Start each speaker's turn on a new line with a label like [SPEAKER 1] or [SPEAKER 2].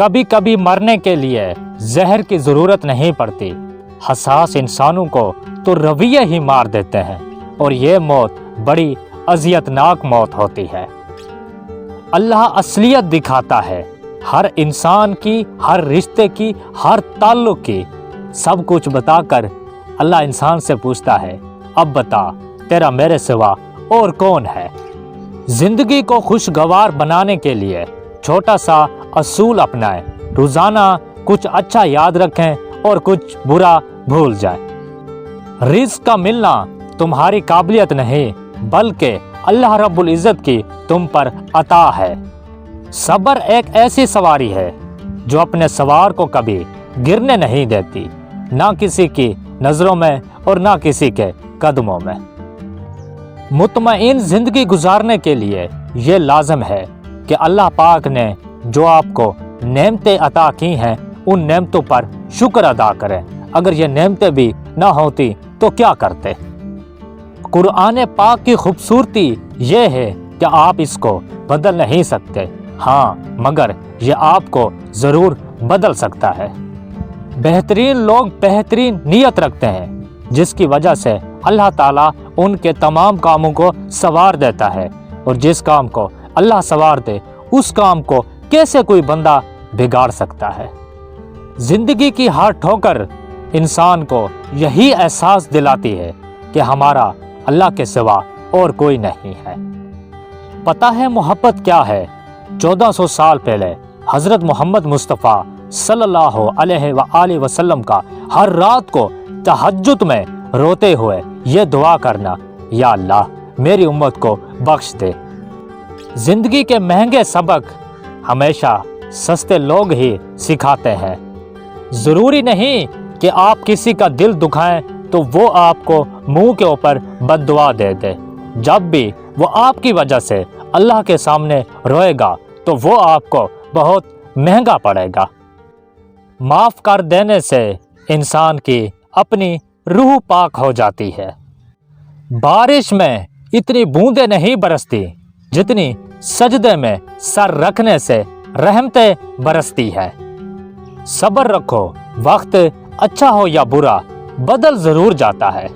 [SPEAKER 1] کبھی کبھی مرنے کے لیے زہر کی ضرورت نہیں پڑتی، حساس انسانوں کو تو رویے ہی مار دیتے ہیں، اور یہ موت بڑی اذیتناک موت ہوتی ہے۔ اللہ اصلیت دکھاتا ہے، ہر انسان کی، ہر رشتے کی، ہر تعلق کی، سب کچھ بتا کر اللہ انسان سے پوچھتا ہے، اب بتا تیرا میرے سوا اور کون ہے؟ زندگی کو خوشگوار بنانے کے لیے چھوٹا سا اصول اپنائیں، روزانہ کچھ اچھا یاد رکھیں اور کچھ برا بھول جائیں۔ رزق کا ملنا تمہاری قابلیت نہیں بلکہ اللہ رب العزت کی تم پر عطا ہے۔ صبر ایک ایسی سواری ہے جو اپنے سوار کو کبھی گرنے نہیں دیتی، نہ کسی کی نظروں میں اور نہ کسی کے قدموں میں۔ مطمئن زندگی گزارنے کے لیے یہ لازم ہے کہ اللہ پاک نے جو آپ کو نعمتیں عطا کی ہیں ان نعمتوں پر شکر ادا کریں۔ اگر یہ نعمتیں بھی نہ ہوتی تو کیا کرتے؟ قرآن پاک کی خوبصورتی یہ ہے کہ آپ اس کو بدل نہیں سکتے، ہاں مگر یہ آپ کو ضرور بدل سکتا ہے۔ بہترین لوگ بہترین نیت رکھتے ہیں، جس کی وجہ سے اللہ تعالیٰ ان کے تمام کاموں کو سنوار دیتا ہے، اور جس کام کو اللہ سنوار دے اس کام کو کیسے کوئی بندہ بگاڑ سکتا ہے؟ زندگی کی ہر ٹھوکر انسان کو یہی احساس دلاتی ہے کہ ہمارا اللہ کے سوا اور کوئی نہیں ہے۔ پتہ ہے محبت کیا ہے؟ 1400 سال پہلے حضرت محمد مصطفیٰ صلی اللہ علیہ وآلہ وسلم کا ہر رات کو تہجد میں روتے ہوئے یہ دعا کرنا، یا اللہ میری امت کو بخش دے۔ زندگی کے مہنگے سبق ہمیشہ سستے لوگ ہی سکھاتے ہیں۔ ضروری نہیں کہ آپ کسی کا دل دکھائیں تو وہ آپ کو منہ کے اوپر بد دعا دے دے۔ جب بھی وہ آپ کی وجہ سے اللہ کے سامنے روئے گا تو وہ آپ کو بہت مہنگا پڑے گا۔ معاف کر دینے سے انسان کی اپنی روح پاک ہو جاتی ہے۔ بارش میں اتنی بوندیں نہیں برستی جتنی سجدے میں سر رکھنے سے رحمتیں برستی ہے۔ صبر رکھو، وقت اچھا ہو یا برا بدل ضرور جاتا ہے۔